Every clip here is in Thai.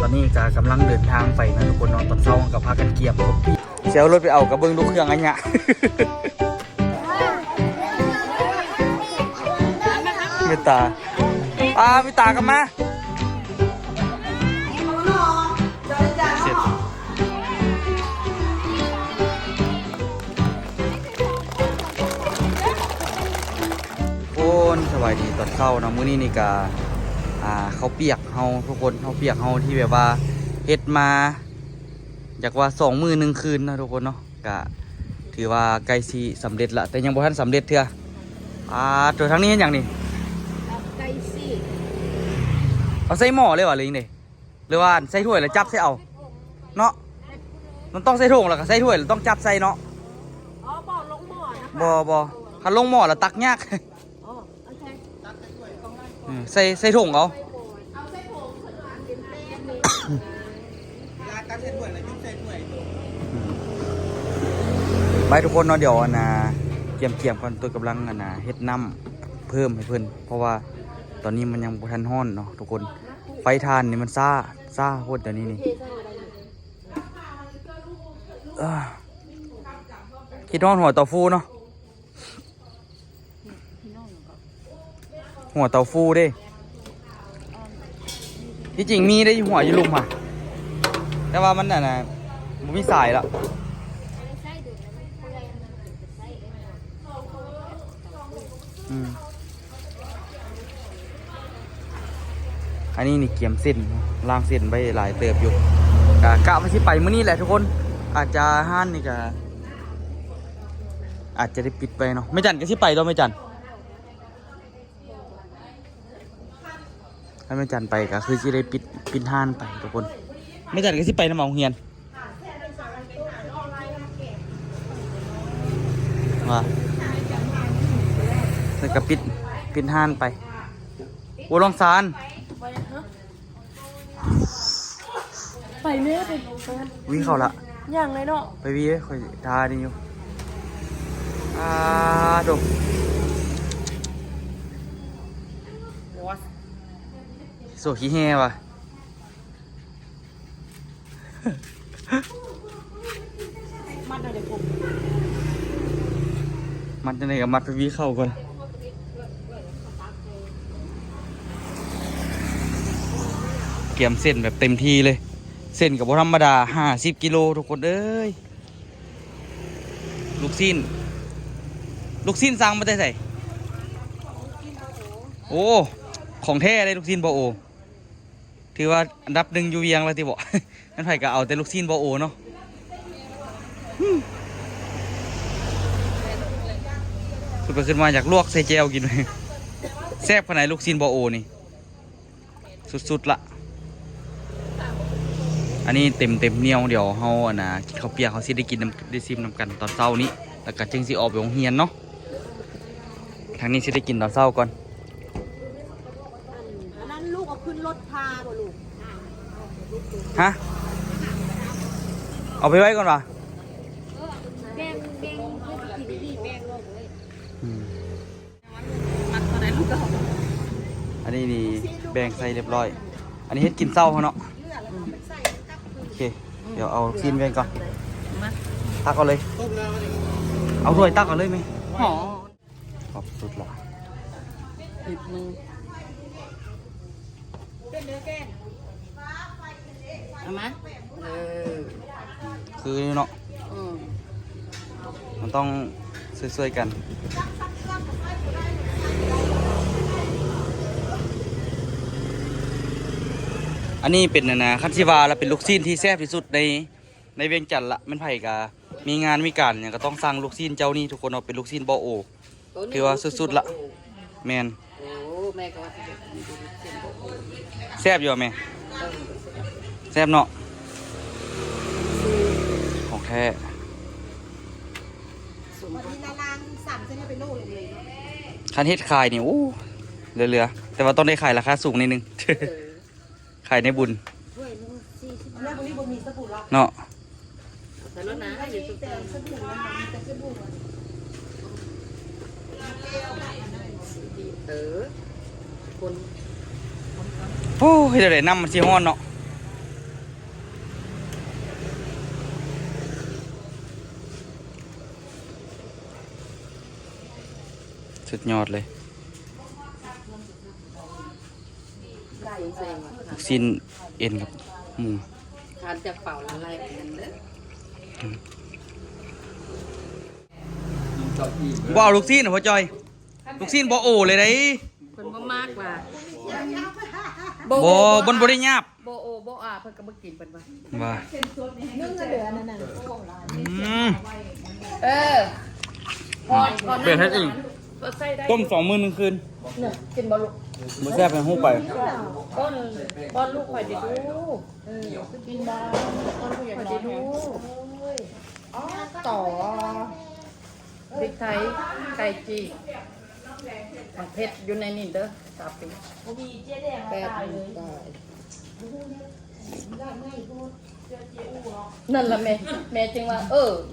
อนนี้จะกำลังเดินทางไปนะทุกคนนอนตอนเช้ากับพากันเกียบกับพี่เซลรถไปเอากับเบิ้งลูกเครื่องอันเนี้ยมิตามิตากันมาเสร็จโอ้นสบายดีตอนเช้านะมื้อนี้นี่กาเขาเปียกเฮาทุกคนเขาเปียกเฮาที่แบบว่าเฮ็ดมาอยากว่า2 มื้อ 1 คืนนะทุกคนเนาะก็ถือว่าใกล้สิสำเร็จละแต่ยังบ่ทันสำเร็จเทื่อตัวทั้งนี้เห็นอย่างนี้ไก่สิเอาใส่หม้อเลยวะหรือยังไงหรือว่าใส่ถ้วยแล้วจับใส่เอาเนาะมันต้องใส่ถุงแล้วก็ใส่ถ้วยแล้วต้องจับใส่เนาะบ่ลงหม้อนะคะบ่ถ้าลงหม้อแล้วตักยากโอเคใส่ถุงเอาไปทุกคนเนาะเดี๋ยวเกี่ยมกันตัวกำลังเฮ็ดน้ำเพิ่มให้เพิ่นเพราะว่าตอนนี้มันยังบ่ทันฮ้อนเนาะทุกคนไฟทานนี่มันซ่าโคตรเดี๋ยวนี้นี่คิดฮอดหัวเตาฟูเนาะหัวเตาฟูเด้ที่จริงมีได้หัวอยู่ลุมค่ะแต่ว่ามันบ่มีสายแล้วอันนี้นี่เกี่ยมเส้นล่างเส้นไปหลายเติบอยู่กะมาที่ไปมื้อนี้แหละทุกคนอาจจะห้านนี่ก็อาจจะได้ปิดไปเนาะไม่จันก็ที่ไปต้องไม่จันถ้าไม่จันไปก็คือที่ได้ปิดห้านไปทุกคนไม่จันก็ที่ไปน้ำมันเฮียนว่าแล้วก็ปิดห้านไปโอ้ลองซานไปเนื้อไปวิ่งเข้าละอย่างไรเนาะไปวิ่งค่อยทาดีอยู่ดูโซขี้แห่ว่ะมัดอะไรผมมัดจะไหนกับมัดไปวิ่งเข้าก่อนเกี่ยมเส้นแบบเต็มที่เลยเส้นกับธรรมดา50 กิโลทุกคนเอ้ยลูกชิ้นสั่งมาได้ใส่โอ้ของแท้เลยลูกชิ้นบอโอถือว่าอันดับ1อยู่เวียงแล้วที่บอกนั่นไผ่ก็เอาแต่ลูกชิ้นบอโอเนาะขึ้นมาอยากลวกใส่แจวกินเลยแซ่บขนาดลูกชิ้นบอโอนี่สุดๆละอันนี้เต็มเหนียวเดี๋ยวเขากินข้าวเปียกเขาสิได้กินได้ซิมน้ำกันตอนเช้านี้แล้วก็จึงสิออกไปโรงเรียนเนาะทางนี้สิได้กินตอนเช้าก่อนนั้นลูกเอาขึ้นรถพาบ่ลูกฮะเอาไปไว้ก่อนวะแบ่งเพื่อกินดีแบ่งลูกเลยอันนี้นี่แบ่งใส่เรียบร้อยอันนี้เฮ็ดกินเช้าเขาเนาะโอเคเดี๋ยวเอาซีนแบ่งก่อนตักเอาเลยเอาด้วยตักเอาเลยไหมขอบสุดละติดมือเอามาคือเนาะมันต้องช่วยๆกันอันนี้เป็นคันชิวาและเป็นลูกชิ้นที่แซ่บที่สุดในเวียงจันทร์ละมันไผ่กามีงานมีการเนี่ยก็ต้องสั่งลูกชิ้นเจ้านี่ทุกคนเอาเป็นลูกชิ้นบอโอถือว่าสุดๆละแมนแซ่บอยู่ไหมแซ่บเนาะของแท้คันเฮ็ดขายนี่โอ้เรือแต่ว่าต้องได้ขายราคาสูงนิดนึงขายในบุญเนาะโอ้ยเดี๋ยวน้ำมันซีฮ้อนเนาะ สุดยอดเลย ไก่เซ็ง ลูกชิ้นเอ็นกับหมู ทานจากเป่าละลายกันเด้อ บ่เอาลูกชิ้นเหรอพ่อจอย ลูกชิ้นบ่โอเลยได้ เพิ่นบ่มากว่า บ่บนบ่ได้หยาบ บ่โอบ่อาเพิ่นก็บ่กินเพิ่นว่า ว่า นึ่งกระเดือนั่นน่ะ อืม เออพอ เปลี่ยนให้เอง ใส่ได้ ต้ม2 มื้อ1 คืน เนี่ยกินบ่ลูก บ่แซ่บให้ฮู้ไป ก้อนก้อนลูกข่อยได้ดูกินบ่ก้อนข่อยได้ดูต่อพริกไทยไก่จีมันเผ็ดอยู่ในนี่เด้อ3 ปี8ได้นั่นล่ะแม่จึงว่า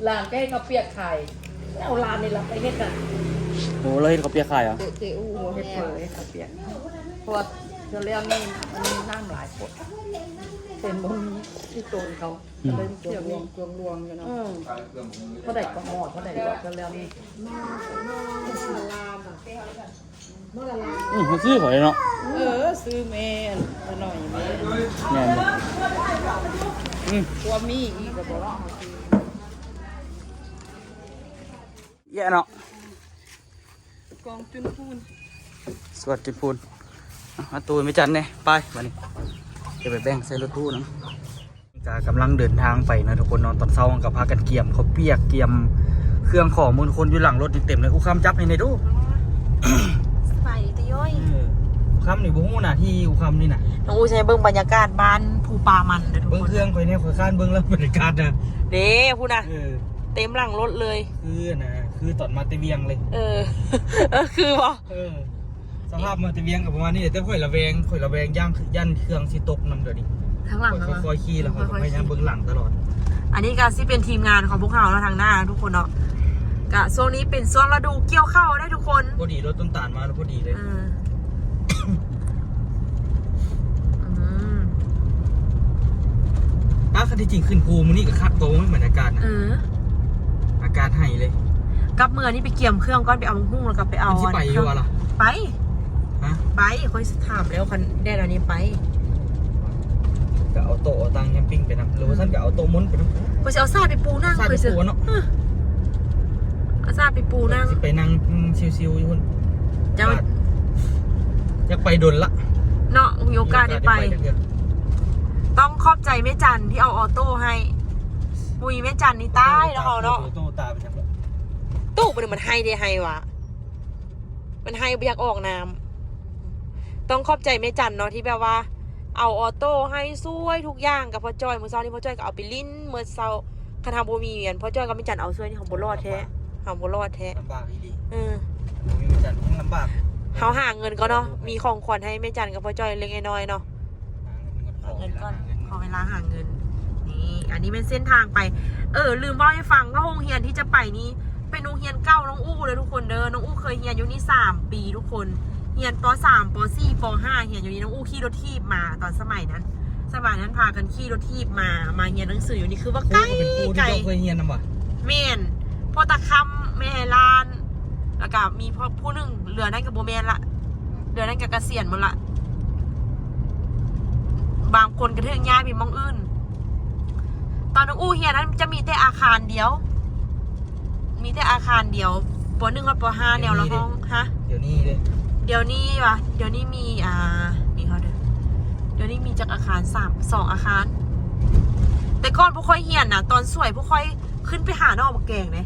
ลานก็ให้เขาเปียกไข่เอาลานนี่ล่ะไปเฮ็ดกัน โอ้เลยเขาเปียกไข่อ่ะ เตอูเฮ็ดเผยเขาเปียกเพราะว่าเธอเรียกนี่มันมีน้ำหลายคนเป็นบ่มีที่โตนเขาเลยเที่ยวรวงอยู่เนาะเพราะได้ก็หอดเพราะได้ก็เธอเรียกนี่ มันซื้อหอยเนาะ ซื้อแม่นหน่อยแม่ แม่นบ่ตัวมีอีกก็บอกว่า แย่เนาะ กองจุนพูน สวัสดีพูนเอาตูนไม่จันเนี่ยไปวันนี้จะไปแบ่งใส่รถตู้นะกำลังเดินทางไปนะทุกคนนอนตอนเช้ากับพากันเกี่ยมเขาเปียกเกี่ยมเครื่องของมูลคนอยู่หลังรถนี่เต็มเลยอุ้คำจับให้ในดู ใส่ตะย้อย อุ้คำนี่บุ้งหน้าที่อุ้คำนี่น่ะ น้องอูใช้เบิ่งบรรยากาศบ้านภูปามันเด้อทุก เบิ้ง คน เครื่องคอยเนี่ยคอยข้านเบิ้งแล้วบรรยากาศนะ เด้พูดนะเต็มหลังรถเลย คือตอนมาเตเวียงเลย คือบ่ สภาพมาเตเวียงกับประมาณนี้แต่ค่อยระแวงย่างยันเครื่องสิตกนำเดี๋ยวนี้ ทั้งหลัง ค่อยขี่แล้วค่อยพยายามเบิ้งหลังตลอด อันนี้ก็สิเป็นทีมงานของพวกเราแล้วทางหน้าทุกคนเนาะกะช่วงนี้เป็นช่วงฤดูเกี่ยวข้าวได้ทุกคน พอดีรถต้นตาลมาแล้วพอดีเลย ถ้าที่จริงขึ้นภูมินี่ก็คักโตไม่เหมือนอากาศนะอากาศให้เลย กับเมื่อนี่ไปเกี่ยมเครื่องก่อนไปเอาหุ้งแล้วก็ไปเอา ที่ไปอยู่อะล่ะ ไป ฮะ ไปค่อยถามแล้วคันได้แล้วนี้ไป ก็เอาโต๊ะเอาตังแคมปิ้งไปนะหรือว่าท่านก็เอาโต๊ะม้นไปนะ ก็จะเอาซาไปปูนั่ง ซาไปปูเนาะ เอาซาไปปูนั่ง ไปนั่งชิวๆอยู่คน จะ อยากไปดนละ เนาะมีโอกาสได้ไป ต้องขอบใจแม่จันที่เอาออโต้ให้ปุยแม่จันนี่ตายแล้วเขาเนาะ โต๊ะตาไปทั้งหมด ตู้มันให้ได้ให้วะมันให้ไม่อยากออกน้ำต้องขอบใจแม่จันเนาะที่แบบว่า เอาออโต้ให้ช่วยทุกอย่างกับพ่อจ้อยเมื่อเช้านี้พ่อจ้อยก็เอาไปลิ้นเมื่อเช้าคณะบ่มีเวียนพ่อจ้อยก็แม่จันเอาช่วยนี่ของบ่รอดแท้ของบ่รอดแท้ ลำบากอีดี มี มีจันทั้งลำบาก เขาหาเงินก็เนาะมีของขวัญให้แม่จันกับพ่อจ้อยเล็กน้อยเนาะ หาเงินก่อน ขอเวลาหาเงินนี่อันนี้เป็นเส้นทางไปลืมเล่าให้ฟังว่าโรงเรียนที่จะไปนี้เป็นโรงเรียนเก่าน้องอู้เลยทุกคนเด้อน้องอู้เคยเรียนอยู่นี่3 ปีทุกคนเรียนป.3 ป.4 ป.5เรียนอยู่นี่น้องอู้ขี่รถทีบมาตอนสมัยนั้นพากันขี่รถทีบมาเรียนหนังสืออยู่นี่คือว่าไกล เป็นปูที่ ไกล เราเคยเฮียนนะวะ เมนพ่อตะคำแม่ลานแล้วก็มีพ่อผู้หนึ่งเหลือนั่นกับโบแมนละเหลือนั่นกับเกษียณหมดละบางคนกระเทืองย้ายไปมองอื่นตอนน้องอู้เฮียนั้นจะมีแต่อาคารเดียวป.1 กับป.5แนวละห้องฮะ เดี๋ยวนี้เลย เดี๋ยวนี้มีมีเขาเดี๋ยวนี้มีจากอาคาร2 อาคาร แต่ก่อนพวกค่อยเฮียนนะตอนสวยพวกค่อยขึ้นไปหานอกบักแกงเลย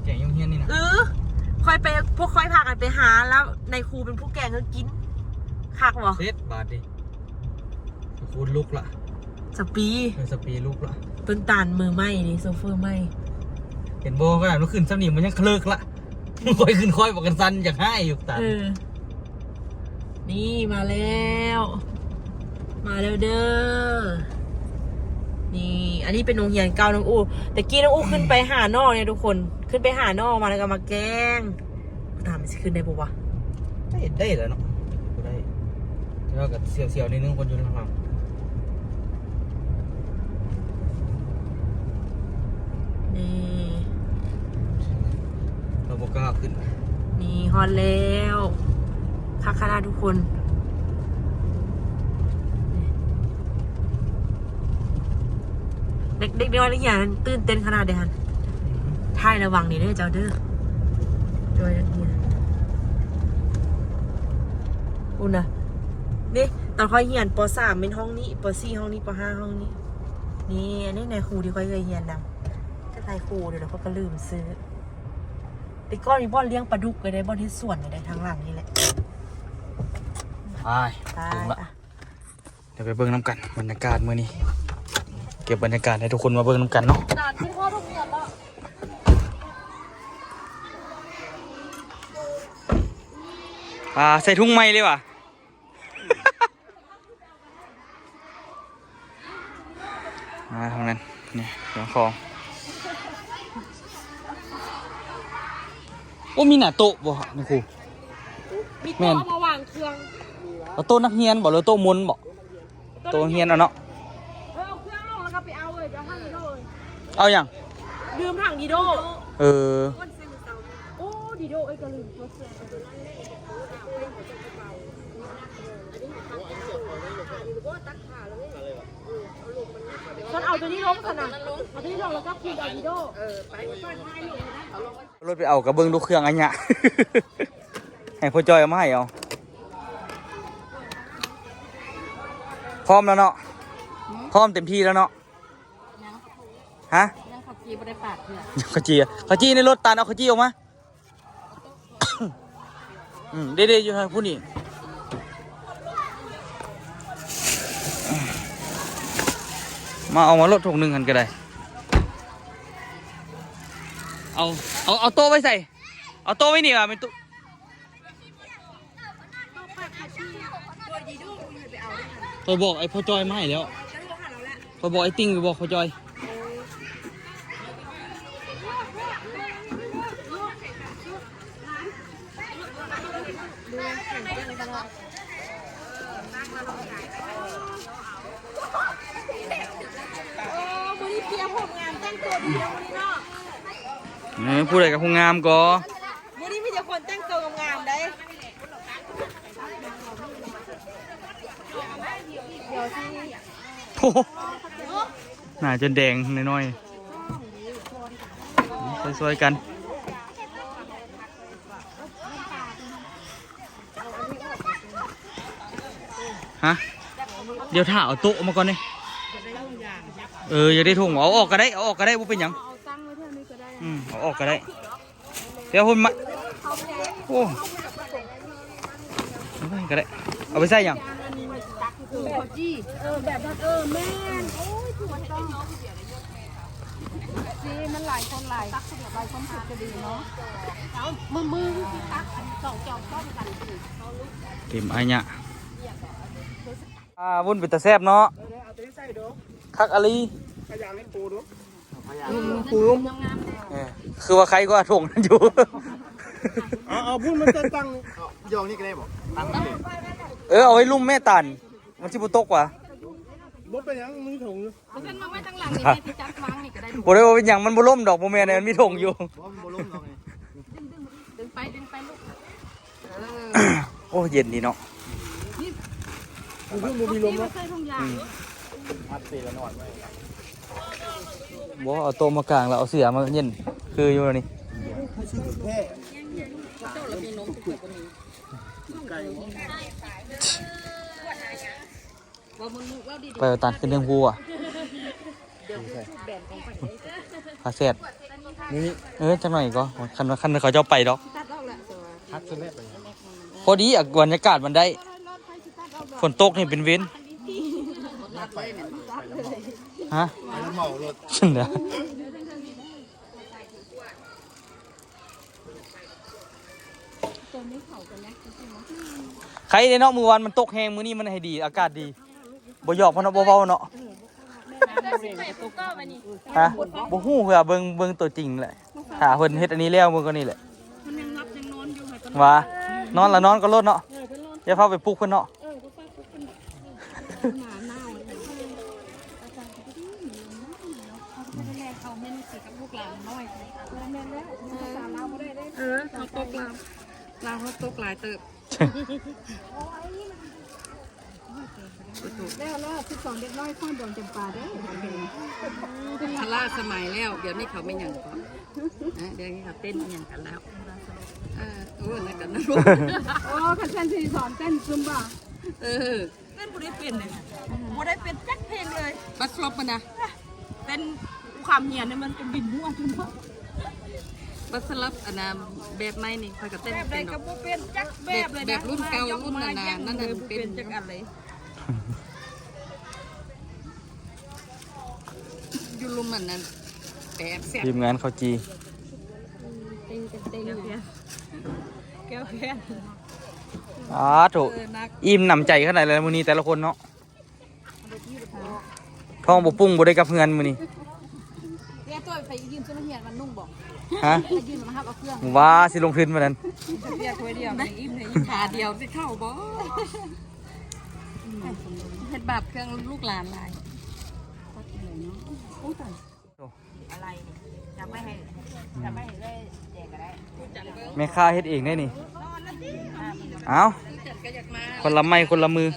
แกงยุ่งเฮียนนี่นะ ค่อยไปพวกค่อยพากันไปหาแล้วในครูเป็นผู้แกงก็กินคักบ่ เซตบาทดิคูณลุกละ สปี สปีลุกละ ต้นตาลมือไหมนี่โซเฟอร์ไหม เห็นโบก็ได้มันขึ้นซ้ำนี่มันยังเคลิกละค่อยขึ้นค่อยบอกกันซันอยากให้อยู่ตัน นี่มาแล้วเด้อนี่อันนี้เป็นโรงเรียนเก่าน้องอู้แต่กี้น้องอู้ขึ้นไปหานอกเนี่ยทุกคนขึ้นไปหานอกมาแล้วก็มาแกงถามมันจะขึ้นได้ปะวะ ได้แล้วเนาะได้แล้วก็เสียวๆนิดนึงคนอยู่ข้างหลัง นี่ เราบอกกล้าขึ้น นี่ ฮอนแล้วคักขนาดทุกคนเด็กๆน้อยๆอย่างตื่นเต้นขนาดเดียวกันท่ายระวังนี่เด้อเจ้าเด้อด้วยนักเรียนอุ่นนะนี่ตอนค่อยเรียนป .3 เป็นห้องนี้ป .4 ห้องนี้ป .5 ห้องนี้นี่อันนี้ในครูที่ค่อยเคยเรียนนำจะไทยครูเดี๋ยวเราก็ลืมซื้อแต่ก้อนมีบ่อนเลี้ยงปลาดุกเลยได้บ่อนที่สวนเลยได้ทางหลังนี่แหละ ถึงละเดี๋ยวไปเบิ่งน้ำกันบรรยากาศมื้อนี้เก็บบรรยากาศให้ทุกคนมาเบิ่งน้ำกันเนาะใส่ถุงไม้เลยว่ะ มาทางนั้นนี่เดี๋ยวของโอ้มีหน้าโต๊ะบ่นี่ครู มีโต๊ะเอามาวางเครื่อง เอาโต๊ะนักเรียนบ่หรือโต๊ะมุนบ่โต๊ะนักเรียนเอาเนาะ เอาเครื่องลงแล้วก็ไปเอาเลยจะให้ดีโดเลย เอาอย่าง ลืมถังดีโด เออ โอ้ดีโดก็ลืมตัวเสื้อฉันเอาตัวนี้ลงขนาดเอาตัวนี้ลงแล้วก็คืนเอาดีโดไป รถไปเอากระเบื้องดูเครื่องอันเนี้ย ให้พ่อจอยเอามาให้เอาพร้อมแล้วเนาะพร้อมเต็มที่แล้วเนาะฮะ ยังขับขี่ไม่ได้ปากเนี่ย ขจีในรถตานเอาขจีออกมา เด็ดๆอยู่ทางผู้นี้มาเอามารถถุงหนึ่งกันก็ได้เอาโต๊ะไว้ใส่เอาโต๊ะไว้นี่อ่ะเป็นตู้คอยบอกไอ้พ่อจอยมาให้แล้วคอยบอกไอ้ติ้งไปบอกพ่อจอยพูดอะไรกับผู้งามก็ วันนี้มีแต่คนแต่งตัวงามๆได้ โอ้หน้าจนแดงน้อยๆสวยๆกันฮะเดี๋ยวถ่าเอาโต๊ะมาก่อนนี่อย่าได้ถุงเอาออกก็ได้ว่าเป็นหยังเอาออกก็ได้เดี๋ยวคุณมาโอ้เอาไปก็ได้เอาไปใส่หยัง แบบจี้แบบนั้นแม่นโอ้ยถูกต้องจีมันหลายคนหลายคนสุดจะดีเนาะเอามือที่ตักสองจอกก้อนกัน เต็มไอ้เนี่ยวุ่นเป็นตาแซ่บเนาะคักอะไรคือว่าใครก็ถ่วงนั่นอยู่ เอาพูดมันจะตั้งยองนี่ก็ได้บอกตั้งเลย เอาไว้ลุ่มแม่ตันมันชิบุตกว่ะ บดไปยังมือถุงอยู่ ฉันมาไว้ตั้งหลังนี่ที่จับวางนี่ก็ได้ บ่ได้ว่าเป็นหยังมันบ่ล่มดอกบ่แม่นมันมีถงอยู่ ว่ามันบล้มเราไง ดึงไปลูก โอ้เย็นดีเนาะ มันมีลมแล้ว ใส่ถุงยาง มัดตีละหน่อยไว้ บ่เอาโต๊ะมากลางแล้วเอาเสือมาเย็นคืออยู่แล้วนี่ แค่ ไปเอาตันขึ้นเรื่องฮูอ่ะพาเสร็จ นี่ จังหน่อยก็คันเขาเจ้าไปดอก ฮักเส้นแรกไป พอดีอ่ะบรรยากาศมันได้ฝนตกนี่เป็นเว้นฮะ ไปแล้วเมารถ ฉันเด้อใครในเนาะมือวันมันตกแห้งมือนี้มันให้ดีอากาศดีบ่หยอกเพราะเนาะบ่เว้าเนาะฮะบ่ฮู้เพื่อเบิ่งตัวจริงแหละถ้าเพิ่นเฮ็ดอันนี้แล้วมึงก็นี่แหละว่านอนละนอนก็ลดเนาะอย่าพาไปปลุกเพิ่นเนาะ เราเขาตกหลายเติบแล้ว12เด็กน้อยข้อนดองจำปาได้ทล่าสมัยแล้วเดี๋ยวนี้เขาไม่หยั่งก่อนเดี๋ยวนี้เขาเต้นหยั่งกันแล้วนั่นกันนะคันเซนที่สอนเต้นซุมบ้าเต้นบ่ได้เป็นเลยบ่ได้เป็นจักเพลงเลย บัสลบมันนะ เต้นความเหียนเนี่ยมันเป็นบินมั่วทุกคน บัสลบอันน่ะแบบไม่นี่คอยกับเต้น แบบใด เป็น ก็บ่เป็นจักแบบเลยนะ แบบรุ่นเก่ารุ่นนานๆนั่นน่ะเป็น จักอะไร ยุลุมมันนั่นแต่แซ่บ ทีมงานเขาจี เต้นแก้วแพ้น ถูกอิ่มหนำใจขนาดเลยมื้อนี้แต่ละคนเนาะท้องบ่ปุ้งบ่ได้กับเพื่อนมื้อนี้ แกตัวไปยืนซุนเฮียนมันนุ่งบอก ฮะ ไปยืนมาฮับเอาเครื่อง ว่าสิลงทุนมานั้น เรียกไว้เดียวในอิ่มใน ขาเดียวสิเข้าบ่เฮ็ดบาปเครื่องลูกหลานหลาย อะไรนี่จะไม่ให้ได้แจกก็ได้ แม่ค้าเฮ็ดเองได้นี่เอ้า จัดก็อยากมา คนละไม้คนละมือ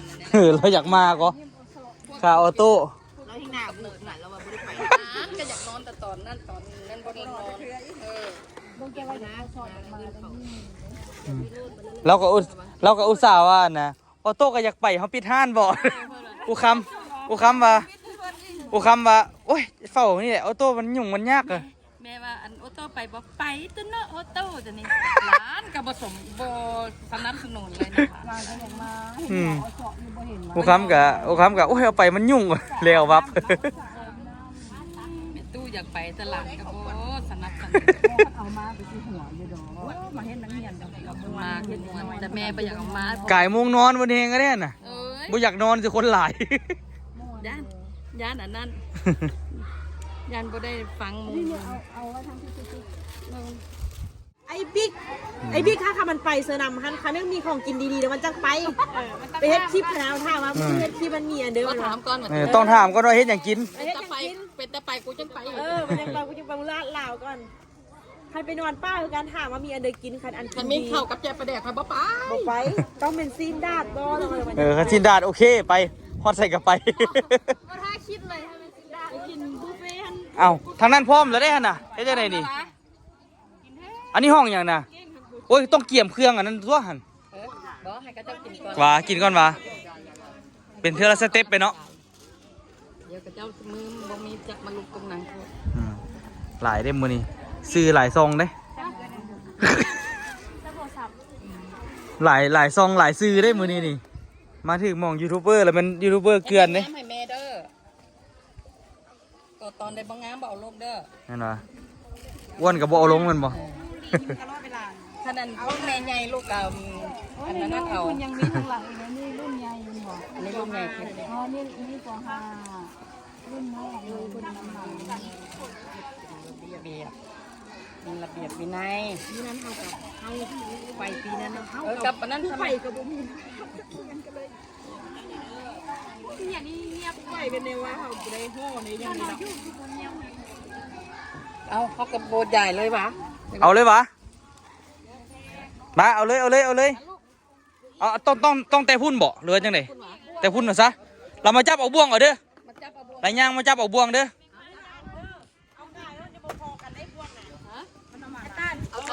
เราอยากมาก็ค่าออโต้ เราที่หน้าบุกหน่อยเราบ่ได้ไป ก็อยากนอนแต่ตอนนั้นบ่ได้นอนบ่แกว่านะชอบมา เราก็อุตส่าห์ว่านะออโต้ก็อยากไปเฮาปิดห้านบ่ อุคำว่าโอ้ยเฝ้านี่แหละออโต้มันยุ่งมันยากอะ แม่ว่าอันโอโต้ไปบ่ไปตัวเนาะโอโต้จะนี่ร้านก็บ่สมบ่สนับสนุนเลยนะคะร้านก็ยังมา อุคำกะโอ้ยเอาไปมันยุ่ง แล้ววับ แม่ตู้อยากไปตลาดก็บ่สนับสนุนเอามาไปที่หัวอยู่ดอกมาเฮ็ดนักเรียนดอกมาเฮ็ดม่วนแต่แม่บ่อยากเอามาก ายโมงนอนวันเองก็ได้น่ะ เอ้ย บ่อยากนอนสิคนหลาย ย่านอันนั้นย่านบ่ได้ฟังหมู่เอาไว้ทำที่ไอ้บิ๊กค่ะมันไปเซอร์นำคันนึงมีของกินดีๆเดี๋ยวมันจังไปไปเฮ็ดคลิปแล้วถามว่าเฮ็ดคลิปมันมีอันเดิม ก็ถามก่อนว่า ต้องถามก่อนว่าเฮ็ดหยังกิน เป็นตะไปกูจังไป มันยังเรากูจะไปลาดลาวก่อนใครไปนอนป้าคือการถามว่ามีอันเดิมกินคันอันกิ มัน นมีข้าวกับแจประแดกไปบ่ไป บอกไปต้องเป็นซีนดาดบ่ต้องอะไรมัน คันชินดาดโอเคไปฮอดใส่กลับไป ก็ถ้าคิดเลยถ้าเป็นซีนดาดกินบุฟเฟ่ต์ เอ้าทางนั้นพร้อมแล้วได้หั่นน่ะเฮ็ดจังได๋นี่ อันนี้ห้องหยังน่ะโอ้ยต้องเกี่ยมเครื่องอันนั้นตัวหั่น บ่ให้กระเจ้ากินก่อน ว่ากินก่อนว่าเป็นเทื่อละสเต็ปไปเนาะ เดี๋ยวกระเจ้ามือบ่มีจักมาลุกตรงนั้น หลายเด้มื้อนี้ซื้อหลายซองเด้ หลายซองหลายซื้อได้มื้อนี้นี่มาถึงหม่องยูทูบเบอร์แล้วมันยูทูบเบอร์เกลือนเด้ ให้แม่เด้อก็ตอนได้บ่งามบ่เอาลงเด้อ นั่นว่าอ้วนก็บ่เอาลงมันบ่ ถ้านั้นพวกแม่ใหญ่ลูกก็อันนั้นเอายังมีทางหลังอีกนี่รุ่นใหญ่บ่อันนี้รุ่นใหญ่อ๋อนี่ป .5 รุ่นน้องเลยรุ่นน้ำหนักระเบียบวินัยนี่นั้นเอาไปปีนั้นเอากับอันนั้นทำไมกับบ่มีอย่างนี้เงียบไปเป็นในว่าเขาได้ห่อในยังนี้เอาเขากับโบดใหญ่เลยวะ เอาเลยวะมาเอาเลยเอาต้องแต่พุ่นบ่หรือจังได๋แต่พุ่นน่ะซะเรามาจับเอาบ่วงเอาเด้อไหลย่างมาจับเอาบ่วงเด้อ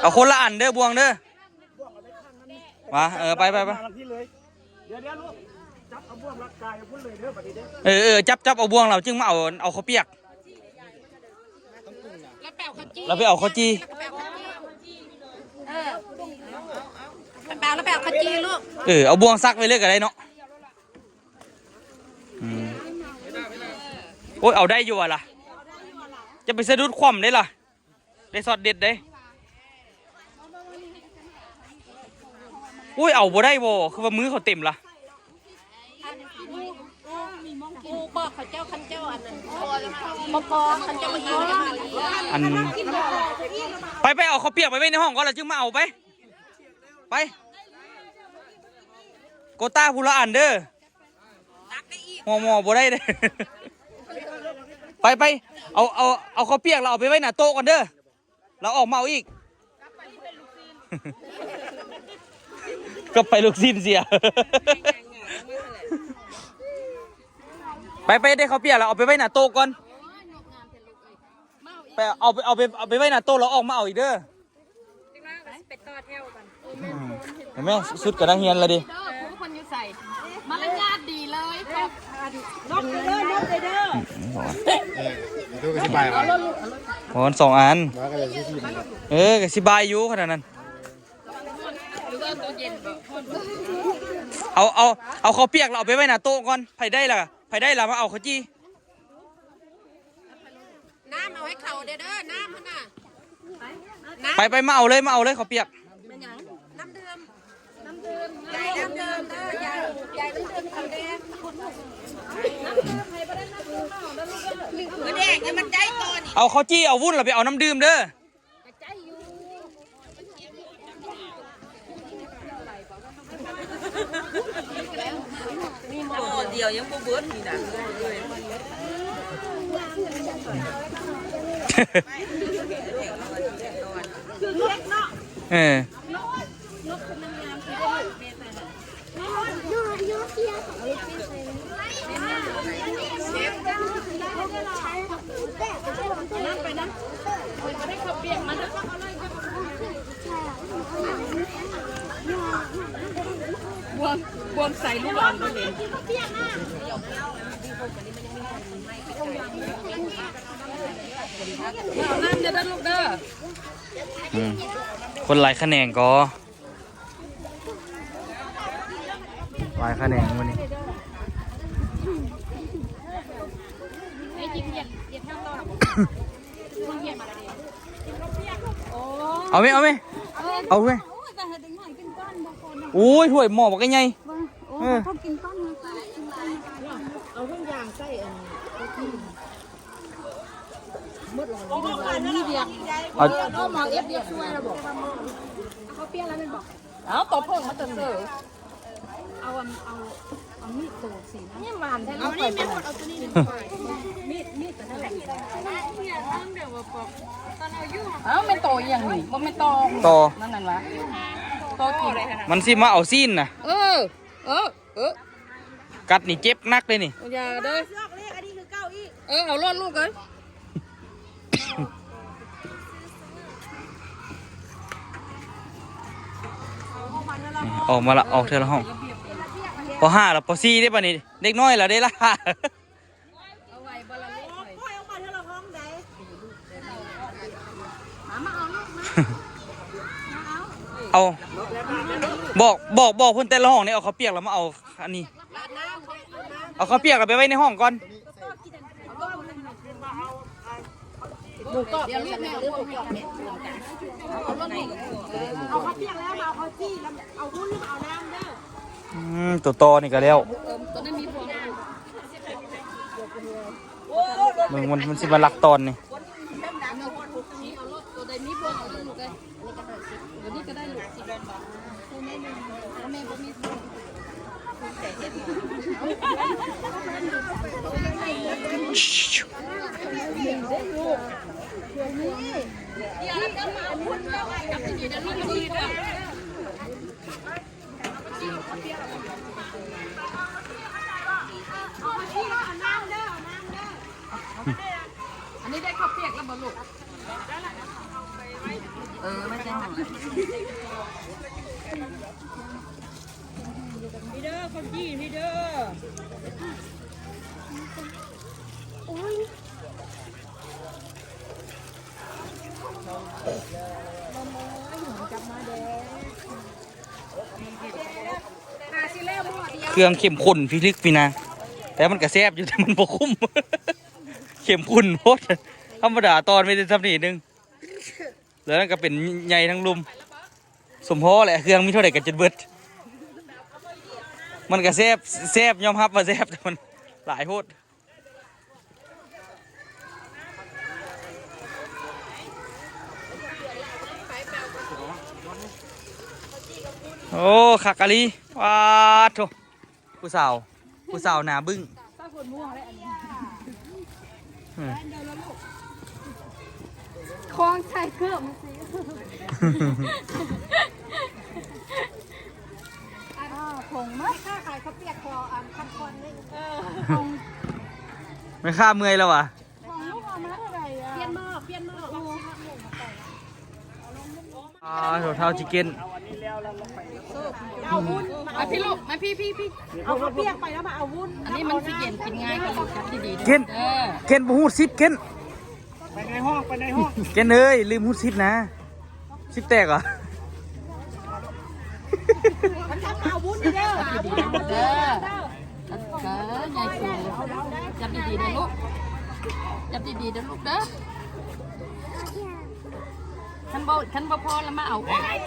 เอาคนละอันเด้อบ่วงเด้อมาไป ที่เลยเดี๋ยวลูกจับเอาบ่วงรักกายเอาพุ่นเลยเด้อบัดนี้เด้อจับเอาบ่วงเราจึงมาเอาข้าวเปียกเราไปเอาข้าวจีแล้วแปลขจีลูกเอาบ่วงซักไว้เลยก็ได้เนาะโอ้ยเอาได้อยู่ล่ะจะไปสะดุดคว่ำได้ล่ะได้สอดเด็ดได้อุ้ยเอาบ่ได้บ่คือว่ามือเขาเต็มล่ะกูบอกเขาเจ้าคันเจ้าอันนั้นพอคันเจ้ามากินอันไปเอาข้าวเปียกไปไว้ในห้องก่อนแล้วจึงมาเอาไปโกต้าพูละอันเด้อหมอบ่ได้เด้อไปเอาข้าวเปียกเราเอาไปไว้หน้าโต๊ะก่อนเด้อเราออกมาเอาอีก ก็ไปลูกสิ้นเสีย ไปได้เขาเปียกแล้วเอาไปไว้หน้าโต๊ะก่อนไปเอาไปไว้หน้าโต๊ะแล้วออกมาเอาอีกเด้อเห็นไหมสุดกับนักเรียนเลยดิ ผู้คนอยู่ใส่มารยาทดีเลยครับ นกเลยนกเลยเด้อ ดูกันสิบายมา โอ้2 อัน มาก็เลยซื้อที่ ก็สิบายอยู่ขนาดนั้นเอาเขาเปียกเราเอาไปไว้หน้าโต๊ะก่อนไผได้ล่ะมาเอาเขาจี้ น้ำเอาให้เขาเด้อน้ำมันน่ะ ไปมาเอาเลยเขาเปียก น้ำเดิมยายน้ำเดิมเด้อยายน้ำเดิมเขาแดงมันแดงเนี่ยมันใจตอน เอาเขาจี้เอาวุ่นเราไปเอาน้ำดื่มเด้อ เดียวยังบ่เบิดนี่นะ เออบวมใส่ลูกอ่อนก็เห็นน้ำจะได้ลูกเด้อ คนหลายคะแนนก็หลายคะแนนวันนี้เอาไหมเอาไหมโอ้ยถ้วยหม้อบอกไงไง เขากินต้นนะ เอาทุกอย่างใส่อัน นี่เดียว เอา ก็มองเอฟเดียวช่วยเราบอกเขาเปรี้ยวแล้วมันบอก เอาตบเพิ่งมาเติมเสือ เอามีดโตสีนะ นี่มันแท้ เอา ลูก นี่ ไป ไม่หมดเอาตัวนี้มีดแต่นั่นแหละเดี๋ยวว่าปอกตอนเรายุ่ง เอาไม่โตอย่างนี้มันไม่โต ต่อ นั่นวะโตกี่เลย มันสิมาเอาซีนนะ เออ กัดนี่เจ็บนักเลยนี่ อย่าเด้อ เลือกเลขอันนี้คือเก้าอี้ เอารอดลูกเลย ออกมาละออกเธอละห้องป.5 แล้วป.4ได้ป่ะนี่เด็กน้อยแล้วได้ละ เอาไว้บลาลูก ปล่อยออกมาเท่าละห้องใด เอาบอกเพิ่นแต่ละห้องนี่เอาเขาวเปียกแล้วมาเอาอันนี้เอาเขาวเปียกแล้วไปไว้ในห้องก่อน หมูกรอบเดี๋ยวเรียกแม่เรื่องหมูกรอบเนี่ย เอาเขาเปียกแล้วมาเอาเขาจี้แล้วเอาหุ้นหรือเอาน้ำเด้อ ตัวโตนี่ก็แล้ว ตอนนั้นมีพวง มันสิมาลักตอนนี่ เอารถตัวใดมีพวงเอาลูกเลยเดี๋ยวนี้ก็ได้ลูกสิบาทแม่บ่มีพวง อันนี้ได้ข้าวเปียกแล้วบ่ลูกไม่ใช่ห้อง พี่เด้อคนจี้พี่เด้อ เครื่องเข้มข้นพิลึกพี่นางแต่มันก็แซ่บอยู่แต่มันบ่คุ้ม เข้มข้นโพดธรรมดาตอนไม่ได้ทำนี่นึงแล้วนั่นก็เป็นใหญ่ทั้งลุมสมพอแหละเครื่องมีเท่าไหร่กันจนเบิดมันก็แซ่บยอมรับว่าแซ่บแต่มันหลายโพดโอ้คักกะลีว้าโถผู้สาวหนาบึ้ง คล้องใส่เครื่องมาสิ ผงมั้ยค่าขายเขาเปียกคอคันคอนนี่ผง ไม่ค่าเมื่อยแล้ววะ ของลูกเอามาเท่าไหร่อ่ะเปลี่ยนหม้อโถเท่าชิคเก้น เอาวุ้น มาพี่ลูกมาพี่ เอาข้าวเปียกไปแล้วมาเอาวุ้น อันนี้มันสิเย็นกินง่ายกว่าลูกครับที่ดี เก้นเก้นบูฮูดซิปเก้น ไปในห้องไปในห้อง เก้นเอ้ยลืมฮูดซิปนะซิปแตกเหรอ มันทำเอาวุ้นเด้อ เด้อใหญ่สูงจับดีๆนะลูกจับดีๆนะลูกเด้อฉันบ่พอแล้วมาเอา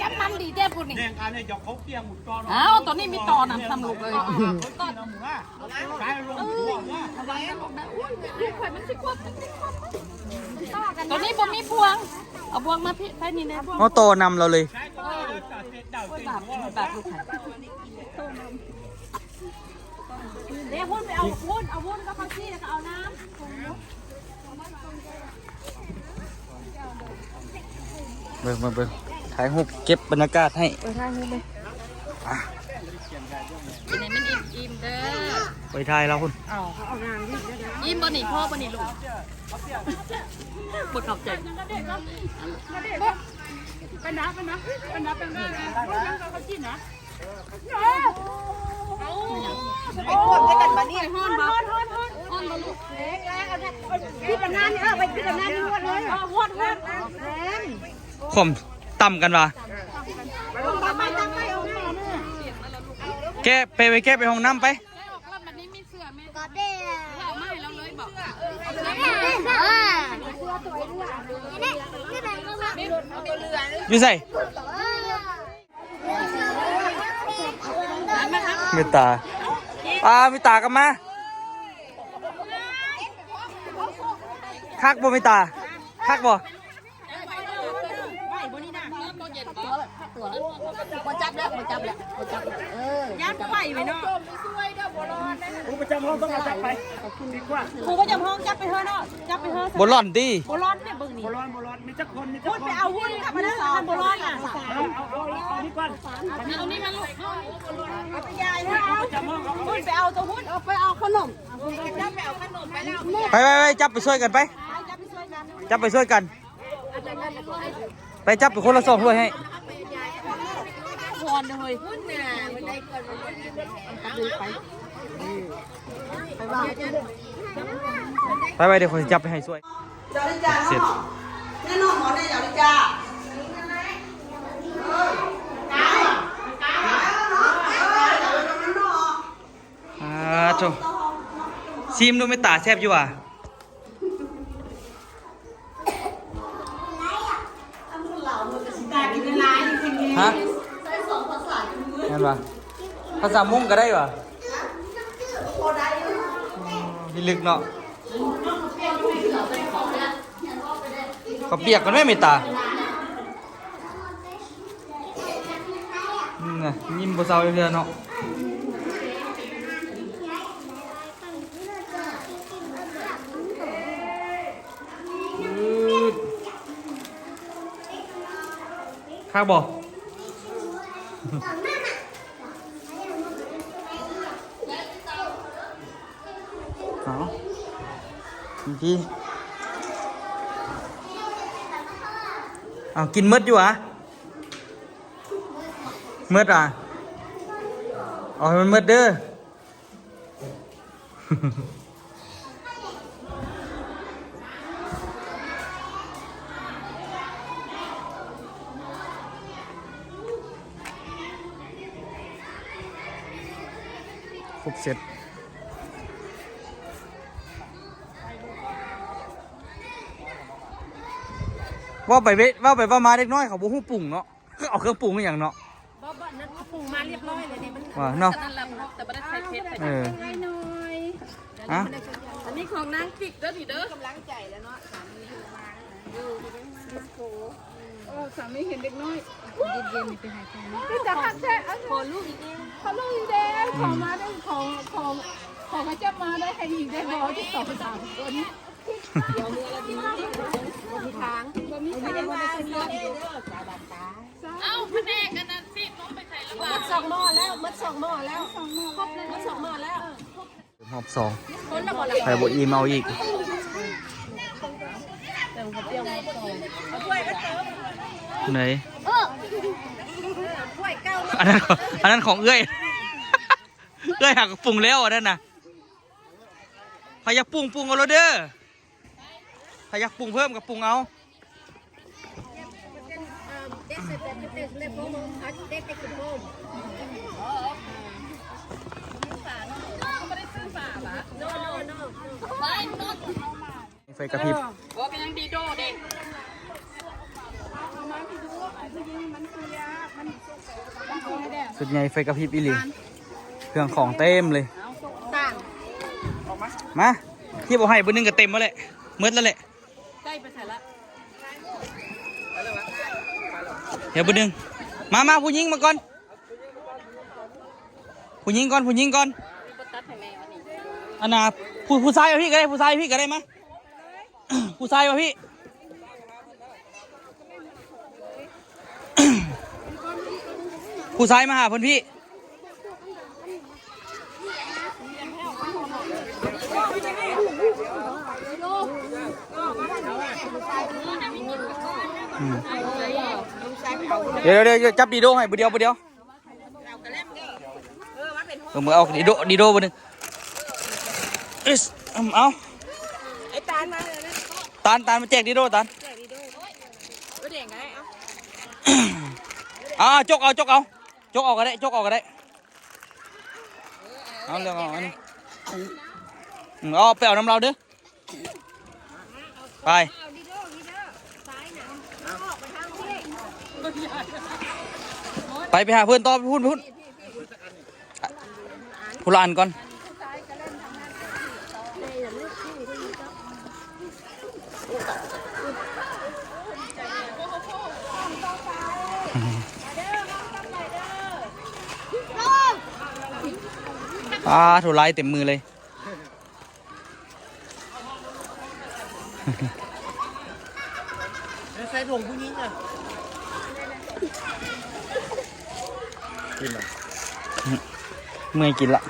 จับมันดีเด้พูดนี่ แดงกันเนี่ยหยอกเขาเปียงหมุดก้อน อ้าวตอนนี้มีต่อนะทำลูกเลย ต้นหมูอ่ะใช้ลงหัวว่า ทำไมลูกนะอุ้ยลูกข่อยมันสิควบตอนนี้บ่มีพวงเอาพวงมาพี่ใส่นี่แน่พวง เขาโตนำเราเลย ใช้ก็จะเด็ดดาวเต็มหัว แบบลูกไข่ เดี๋ยววุ้นไปเอาวุ้นก็ข้าวซี่แล้วก็เอาน้ำ เบิ่งถ่ายรูปเก็บบรรยากาศให้ กินให้มันอิ่มเด้อ ไปถ่ายเราคุณ อิ่มบ่นี่พ่อบ่นี่ลูกบ่เข้าใจ ไปกดกันมาเนี่ย ฮ้อนบ่ลูก พี่กันนั่นไปพี่กันนั่นวดเลยวดแรง ข่มต่ำกันวะ ไปตั้งไปเอาหน้าเนี่ย แก้ไปห้องน้ำไป แล้วมันนี่มีเสื้อแม่ กอดเด้ เอาไม่เราเลยบอก อยู่ใส่เมตตาเมตตากลับมาคักบ่เมตตาคักบ่ ยัดไปไปเนาะ ผู้ประจำห้องต้องเอาจับไปดีกว่า ครูก็จะห้องจับไปเถอะเนาะจับไปเถอะ บนหล่อนตี โบร้อนเนี่ยบึงนี่ บอลมีจักคนมีจัก วุ้น คน ไปเอาวุ้นกลับมาแล้วโบร้อนอ่ะ เอานี่ก่อน เอานี่มาลูก เอาไปยายให้เอาวุ้นไปเอาตัววุ้นเอาไปเอาขนมจับไปเอาขนมไปแล้ว ไปจับไปช่วยกันไป จับไปช่วยกัน จับไปช่วยกัน ไปจับไปคนละสองถ้วยให้ พรเลยวุ้นเนี่ยมันได้ก่อน ไปเดี๋ยวคนจับไปให้ช่วยเสร็จ แน่นอนหมอได้ยาวดิจ้า โจซีมดูไม่ตาแซ่บอยู่ว่ะฮะนั่นว่ะภาษามุ่งก็ได้ว่ะมีลึกเนาะเขาเปียกกันไหมไม่ตาน่ะยิ้มบ่เศร้าเรื่อยๆเนาะข้างบ่เอาพี่เอากินมืดอยู่อ่ะมืดอ่ะเอาให้มันมืดเด้อ ครบเสร็จว่าไปว่ามาเล็กน้อยเขาบ่ฮู้ปรุงเนาะเอาเครื่องปรุงมาอย่างเนาะ บ่นั้นปรุงมาเรียบร้อยเลยนี่มัน ว่าเนาะ นั่นแหละแต่ไม่ได้ใส่เพชร เออ ให้หน่อย ฮะ อันนี้ของนางจิกเด้อนี่เด้อก ำลังใจแล้วเนาะสามีอยู่มา สามีเห็นเด็กน้อย เย็นๆไปหาของ พี่จะหักแท้ ขอลูกอีกนิด เขาลูกอีแดงขอมาได้ของพระเจ้ามาได้ให้หญิงได้บอที่2-3คน เดี๋ยวเรือละทีที่ทางไม่ได้ว่าเรือเด้อสาบานตา เอ้าพแนกกันนั่นสิต้องไปใส่แล้ว มัดสองหม้อแล้วมัดสองหม้อแล้วครบเลยมัดสองหม้อแล้ว หอบสอง คนละหมดละ ใครบอกอีเมาอีกไหนอันนั้นของเอ้ย เอ้ยหักปรุงแล้วอันนั้นน่ะพายักปรุงเอาแล้วเด้อพายักปรุงเพิ่มกับปรุงเอา ไฟกระพริบสุดใหญ่ไฟกระพริบอีหลีเครื่องของเต็มเลยมาที่บอกให้บนนึงก็เต็มแล้วแหละมืดแล้วแหละใกล้ไปใส่ละเดี๋ยวบนนึงมาผู้หญิงมาก่อนผู้หญิงก่อนอันน่ะผู้ชายมาพี่ก็ได้ผู้ชายพี่ก็ได้มั้ย ผู้ชายมาพี่ ผู้ชายมาหาเพื่อนพี่เดี๋ยวจับดีโดให้บุเดียวมือเอาดีโดบนหนึ่งเอาไอ้ตาลมาเลยนะ ตาลมาแจกดีโดตาล แจกดีโด้ก็เด็กไงจกเอาก็ได้เอาเรื่องเอาอันนี้เอาไปเอาน้ำเราเด้อไปหาเพื่อนต่อไปพูดผู้ละอันก่อนถูกไล่เต็มมือเลยใส่ถุงผู้หญิงอ่ะกินอ่ะ เมื่อยกินละ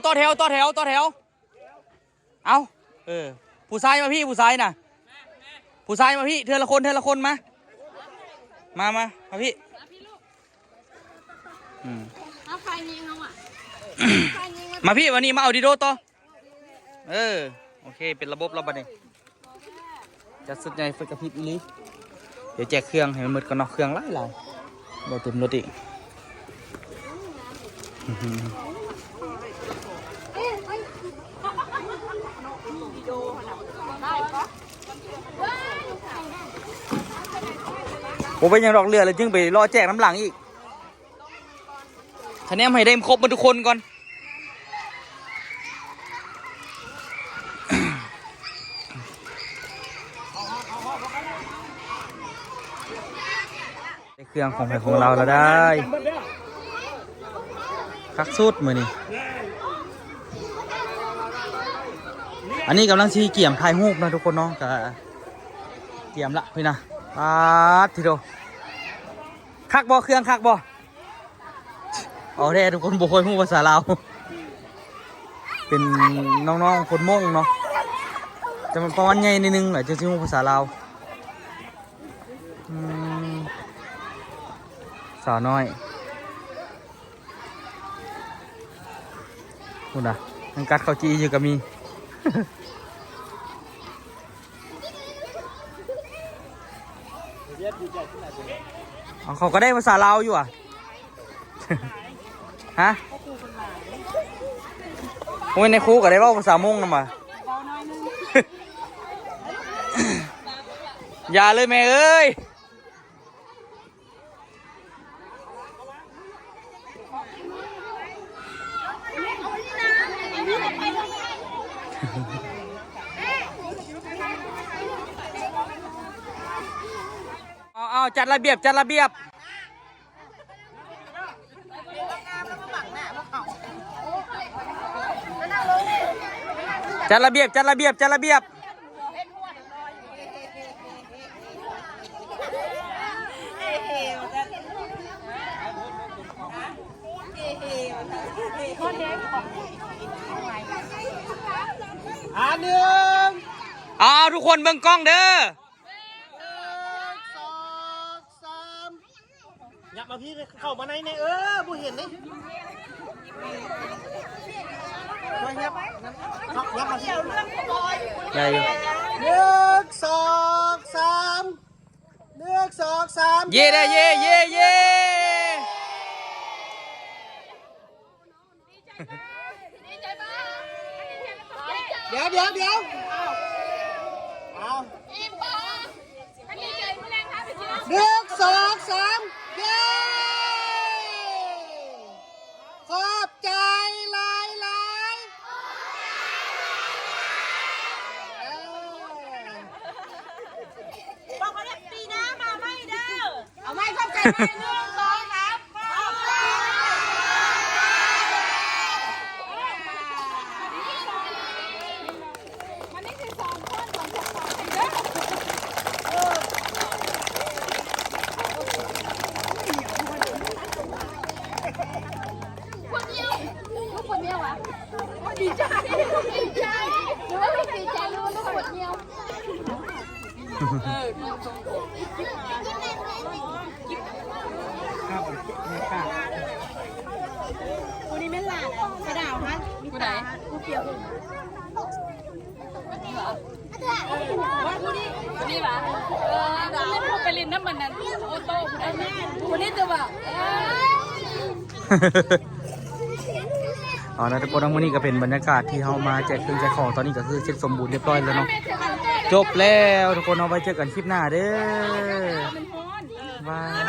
โตต่อแถวเอาผู้ชายมาพี่ผู้ชายน่ะผู้ชายมาพี่เธอละคนมาพี่เอาใครยิงเอาอ่ะ มาพี่วันนี้มาเอาดีโดต่อโอเคเป็นระบบเราบัดนี้จะสุดใหญ่ไฟกระพริบอีนี้เดี๋ยวแจกเครื่องให้มันมืดก่อนเนาะเครื่องหลายเดี๋ยวเต็มรถอีกผมไปยังดอกเรือเลยจึงไปรอแจกน้ำหลังอีกคะแนนให้ได้ครบหมดทุกคนก่อนเครื่องของเราแล้วได้คักสุดมือนี่อันนี้กำลังชี้เกี่ยมถ่ายรูปนะทุกคนเนาะกับเกี่ยมละพี่นะทีเดียวคักบ่เครื่องคักบ่เอาแน่ทุกคนบ่ค่อยพูดภาษาลาวเป็นน้องๆคนม่งเนาะจะมันประมาณใหญ่นิดนึงหน่อยจะพูดภาษาลาวสาวน้อยคุณน่ะยังกัดข้าวจีอยู่กับมีเขาก็ได้ภาษาลาวอยู่อ่ะ ฮะโอ้ยในครูก็ได้เว้าภาษามงนำมาอย่าเลยแม่เอ้ย เอาจัดระเบียบจัดระเบียบจัดระเบียบจัดระเบียบจัดระเบียบหนึ่ง เอาทุกคนเบิ่งกล้องเด้อ สองสามยับมาพี่เข้ามาในผู้เห็นนี่มายับยับมาพี่ ได้อยู่ หนึ่งสองสามหนึ่งสองสาม เย่ได้เย่เย่เย่เดี๋ยวเอาหนึ่งสองสามเย้ขอบใจหลายบอกเขาเลยปีหน้ามาไม่เด้อเอาไม่เข้าใจไหม1 2 3วันนี้ไม่หลานกระดาวฮะผู้ใดผู้เปียวนี่หรอไม่พูดไปลินน้ำมันนั้นโอโต้คนนี้จะว่า เอานะทุกคนทั้งวันนี้ก็เป็นบรรยากาศที่เฮามาแจกเครื่องแจกของตอนนี้ก็คือเสร็จสมบูรณ์เรียบร้อยแล้วเนาะจบแล้วทุกคนเอาไว้เจอกันคลิปหน้าเด้อบาย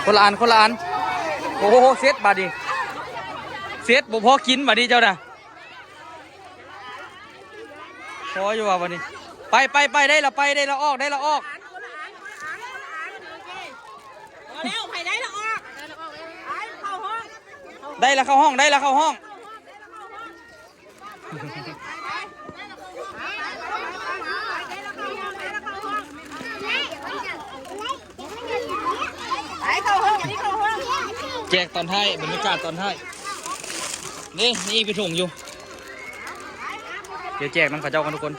คนละอันคนละอันโอ้โหเซตบาดดิเซตบ่พอกินบาดดิเจ้าน่ะพออยู่ว่าวันนี้ไปได้ละไปได้ละออกได้ละออก เร็วไปได้แล้วออกเข้าห้อง ได้ละเข้าห้องได้ละเข้าห้อง แจกตอนท้ายบรรยากาศตอนท้ายนี่ไปถุงอยู่เดี๋ยวแจกน้ำข้าวเจ้ากันทุกคน